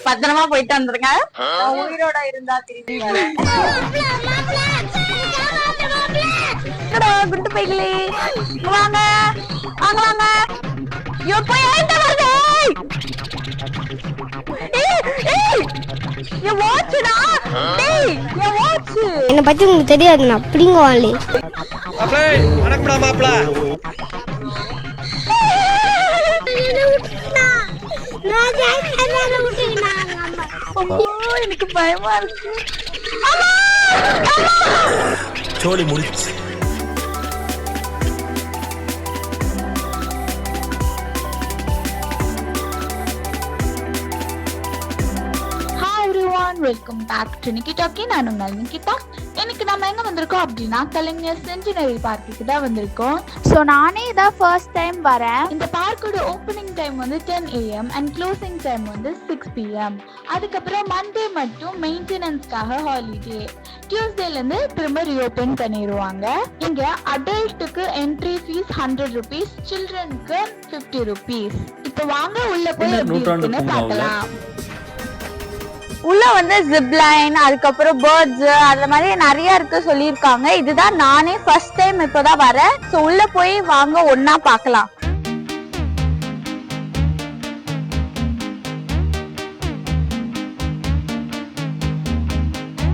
பத்திரமா போயிட்டு வந்துருங்க. உயிரோட இருந்தா திரும்பி வரேன். குண்டு பைகளே வாங்க வாங்க வாங்க. போய் ஏன்டா வருது? என்ன பத்தி உங்களுக்கு தெரியாது, நான் அப்படிங்க வாழே. எனக்கு பயமா இருக்கு. சோலி முடிச்சு. வெல்கம் பேக் டு நிக்கிடாக்கி. நான் உங்கள் நிக்கிதா. இன்னைக்கு நம்ம எங்க வந்திருக்கோம் அப்படின்னா கலைஞர் சென்டினரி பார்க்குக்கு தான் வந்திருக்கோம். ஸோ நானே இதான் ஃபர்ஸ்ட் டைம் வரேன். இந்த பார்க்கோட ஓப்பனிங் டைம் வந்து 10 AM அண்ட் க்ளோசிங் டைம் வந்து 6 PM. அதுக்கப்புறம் மண்டே மட்டும் மெயின்டெனன்ஸ்க்காக ஹாலிடே. டியூஸ்டேலேருந்து திரும்ப ரீஓப்பன் பண்ணிடுவாங்க. இங்க அடல்ட்டுக்கு என்ட்ரி ஃபீஸ் 100 rupees, சில்ட்ரனுக்கு 50 rupees. இப்போ வாங்க உள்ள போய் எப்படி இருக்குன்னு பார்க்கலாம். உள்ள வந்து ஜிப்லைன், அதுக்கப்புறம் பேர்ட்ஸ், அந்த மாதிரி நிறைய இருக்கு சொல்லியிருக்காங்க. இதுதான் நானே ஃபர்ஸ்ட் டைம் இப்போதான் வரேன். ஸோ உள்ள போய் வாங்க ஒன்னா பார்க்கலாம்.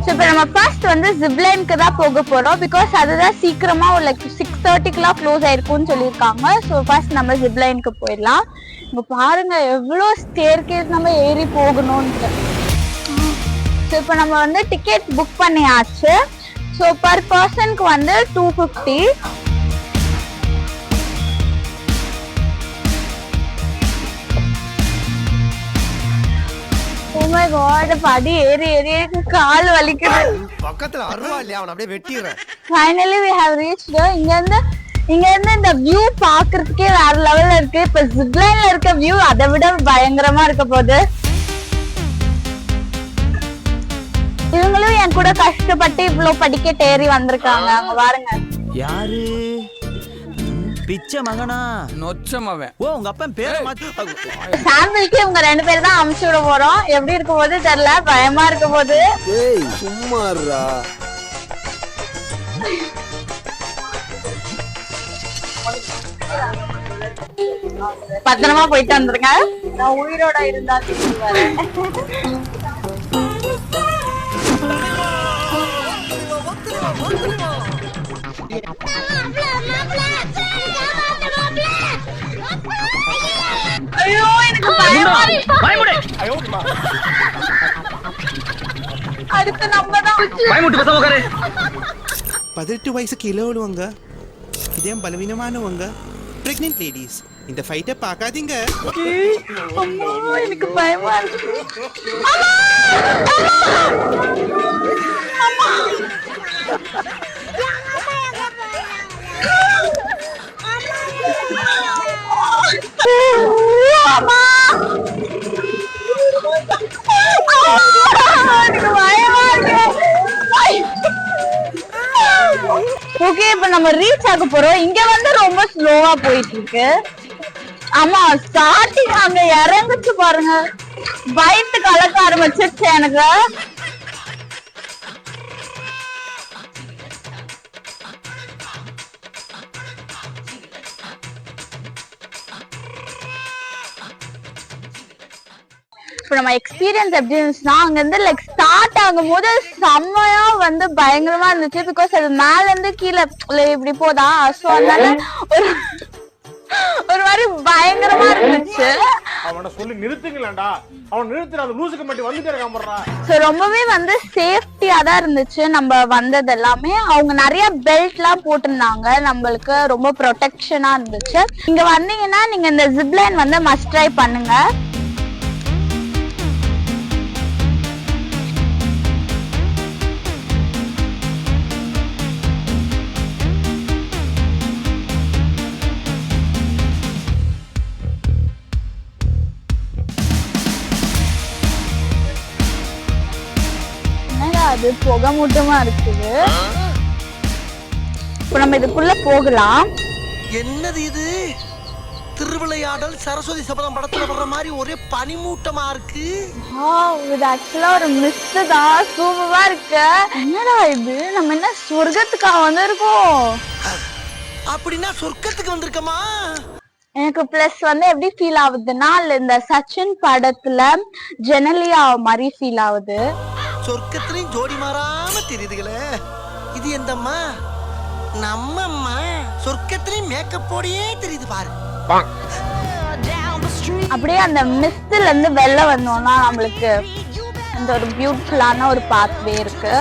ஸோ இப்போ நம்ம ஃபர்ஸ்ட் வந்து ஜிப்லைனுக்கு தான் போக போறோம். பிகாஸ் அதுதான் சீக்கிரமா லைக் 6:30 க்ளோஸ் ஆயிருக்கும்னு சொல்லியிருக்காங்க. ஸோ ஃபர்ஸ்ட் நம்ம ஜிப்லைனுக்கு போயிடலாம். இப்போ பாருங்க எவ்வளோ ஸ்டேர்கேஸ் நம்ம ஏறி போகணும்னு. ஸோ இப்போ நம்ம வந்து டிக்கெட் புக் பண்ணியாச்சு. ஸோ பர் பர்சனுக்கு வந்து 250. Oh my God, படி ஏறி ஏறி கால் வலிக்குது. பக்கத்துல அருவா இல்லையா, அவன் அப்படியே வெட்டிடுறேன். Finally we have reached. இங்க இருந்து இந்த வியூ பாக்குறதுக்கே வேற லெவல்ல இருக்கு. இப்ப ஜிப்லைன்ல இருக்க வியூ அதை விட பயங்கரமா இருக்க போகுது. இவங்களும் என் கூட கஷ்டப்பட்டு இவ்வளவு படிக்கட்டு ஏறி வந்திருக்காங்க. அங்க பாருங்க. யாரு? பிச்சை மகனா? நொச்ச மவன். ஓ, உங்க அப்பா பேரை மாத்தி. சாம்பிளுக்கு இவங்க 2 பேர் தான் அமுச்சு விட போறோம். எப்படி இருக்க போது தெரியல, பயமா இருக்க போது. ஏய் சும்மாறா. பத்திரமா போயிட்டு வந்துருங்க. நான் உயிரோட இருந்தா திரும்பி வரேன். ஐயோ எனக்கு பயமா இருக்கு. அடுத்து நம்ம தான் 18 வயசுக்கு கீழே உள்ளவங்க, இதயம் பலவீனமானவங்க, பிரெக்னென்ட் லேடிஸ் இந்த ஃபைட்டை பார்க்காதீங்க. அம்மா எனக்கு பயமா இருக்கு. ஓகே, இப்ப நம்ம ரீச் ஆக போறோம். இங்க வந்து ரொம்ப ஸ்லோவா போயிட்டு இருக்கு. ஆமா, ஸ்டார்டிங் அங்க இறங்குச்சு பாருங்க, பயத்து கலக்க ஆரம்பிச்சிருச்சு எனக்கு. இப்ப நம்ம எக்ஸ்பீரியன்ஸ் எப்படி இருந்துச்சுன்னா, அங்க இருந்து லைக் ஸ்டார்ட் ஆகும் போது செம்மையா வந்து பயங்கரமா இருந்துச்சு. பிகாஸ் அது மேல இருந்து கீழே இப்படி போதா, சோ அதனால ஒரு மாதிரி பயங்கரமா இருந்துச்சு. அவனை சொல்லி நிறுத்துங்களேன்டா, அவன் நிறுத்துற அந்த லூசுக்கு மட்டும் வந்துட்டே இருக்காமறா. சோ ரொம்பவே வந்து சேஃப்டியா தான் இருந்துச்சு. நம்ம வந்தது எல்லாமே அவங்க நிறைய பெல்ட் எல்லாம் போட்டிருந்தாங்க, நம்மளுக்கு ரொம்ப ப்ரொடெக்ஷனா இருந்துச்சு. இங்க வந்தீங்கன்னா நீங்க இந்த ஜிப்லைன் வந்து மஸ்ட் ட்ரை பண்ணுங்க. அது புகை மூட்டமா இருக்குது. இப்ப நம்ம இதுக்குள்ள போகலாம். என்னது இது? திருவிளையாடல் சரஸ்வதி சபதம் படத்துல வர்ற மாதிரி ஒரே பனிமூட்டமா இருக்கு. இது ஆக்சுவலா ஒரு மிஸ்ட் தான், சூப்பரா இருக்கு. என்னடா இது, நம்ம என்ன சொர்க்கத்துக்காக வந்திருக்கோம்? அப்படின்னா சொர்க்கத்துக்கு வந்திருக்கமா? எனக்கு பிளஸ் வந்து எப்படி ஃபீல் ஆகுதுன்னா, இந்த சச்சின் படத்துல ஜெனலியா மாதிரி ஃபீல் ஆகுது. சொர்க்கத்திலையும் ஜோடி மாறாம தெரியுதுகளே. இது எந்தம்மா? நம்ம அம்மா. சொர்க்கத்திலையும் மேக்கப் போடியே தெரியுது பாரு. அப்படியே அந்த மிஸ்ட்ல இருந்து வெளில வந்தோம்னா நம்மளுக்கு அந்த ஒரு பியூட்டிஃபுல்லான ஒரு பாத்வே இருக்கு.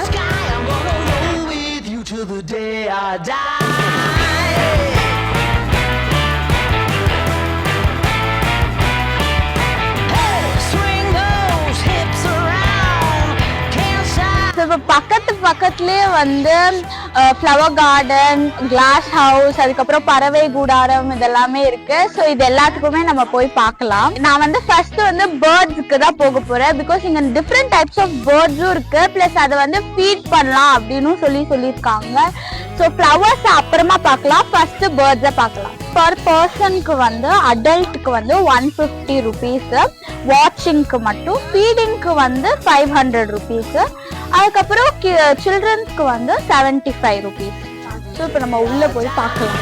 இப்ப பக்கத்துலயே வந்து ஃப்ளவர் கார்டன், கிளாஸ் ஹவுஸ், அதுக்கப்புறம் பறவை கூடாரம் இதெல்லாமே இருக்கு. ஸோ இது எல்லாத்துக்குமே நம்ம போய் பார்க்கலாம். நான் வந்து ஃபர்ஸ்ட் வந்து பேர்ட்ஸ்க்கு தான் போக போறேன். பிகாஸ் இங்க டிஃப்ரெண்ட் டைப்ஸ் ஆஃப் பேர்ட்ஸும் இருக்கு. பிளஸ் அதை வந்து ஃபீட் பண்ணலாம் அப்படின்னு சொல்லியிருக்காங்க. ஸோ ஃப்ளவர்ஸ் அப்புறமா பார்க்கலாம், ஃபர்ஸ்ட் பேர்ட்ஸை பார்க்கலாம். பர் பர்சனுக்கு வந்து அடல்ட்டுக்கு வந்து 150 ருபீஸ், வாட்சிங்க்கு மட்டும். ஃபீடிங்க்கு வந்து 500 ருபீஸ். அதுக்கப்புறம் சில்ட்ரன்ஸ்க்கு வந்து 75 ருபீஸ். ஸோ இப்போ நம்ம உள்ள போய் பார்க்கலாம்.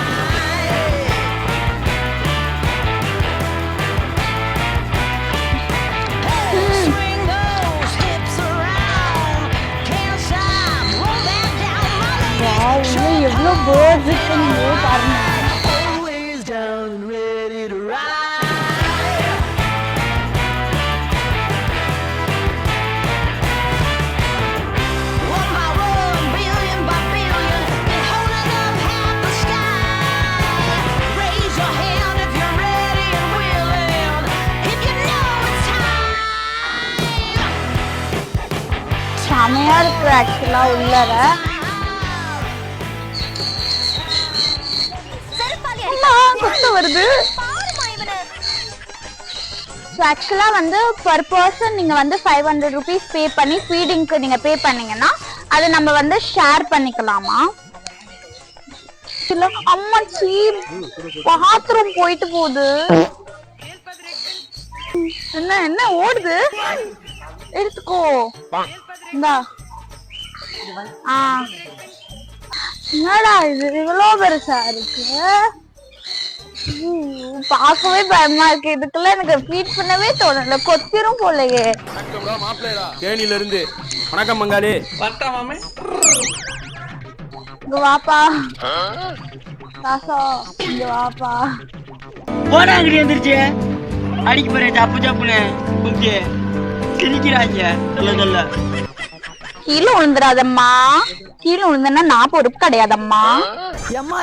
உள்ள எவ்வளோ பேர்ட்ஸ் இருக்குன்னு பாருங்க. செமையா இருக்கு ஆக்சுவலா உள்ளர. குத்து வருது. ஆக்சுவலா வந்து பர் பர்சன் நீங்க வந்து 500 ருபீஸ் பே பண்ணி ஃபீடிங்க்கு நீங்க பே பண்ணீங்கன்னா அதை நம்ம வந்து ஷேர் பண்ணிக்கலாமா? அம்மா சீப் பாத்ரூம் போயிட்டு போகுது. என்ன ஓடுது? எடுத்துக்கோ. இந்தா. என்னடா இது இவ்வளவு பெருசா இருக்கு? பார்க்கவே பயமா இருக்கு. இதுக்குள்ள எனக்கு ஃபீட் பண்ணவே தோணல. கொத்திரும் போலயே. தேனில இருந்து வணக்கம் மங்காளி. இங்க வாப்பா காசா, இங்க வாப்பா. போனாங்கடி வந்துருச்சு. அடிக்க போறேன் ஜப்பு ஜப்புன்னு கும்கி கிரிக்கிறாங்க. சொல்ல கீழே விழுந்துடாதம்மா. கீழே விழுந்தா நான் பொறுப்பு கிடையாதம்மா. எம்மா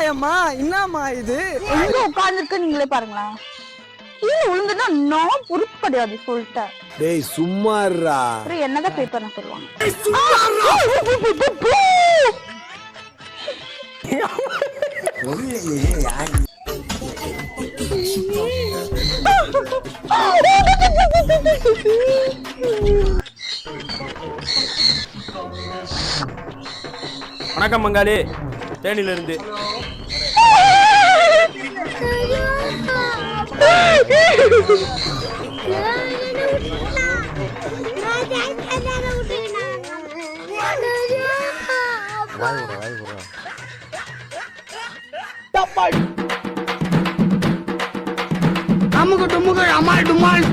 என்னம்மா இது? எங்க உட்கார்ந்துருக்கு நீங்களே பாருங்களேன். கீழே விழுந்துன்னா நான் பொறுப்பு கிடையாது சொல்லிட்டேன். டேய் சும்மாறா. அப்புறம் என்னதான் பே பண்ண சொல்லுவாங்க? வணக்கம் மங்காளி. தேனில இருந்து அமுக்கு டுமுக்கு அமால் டுமால்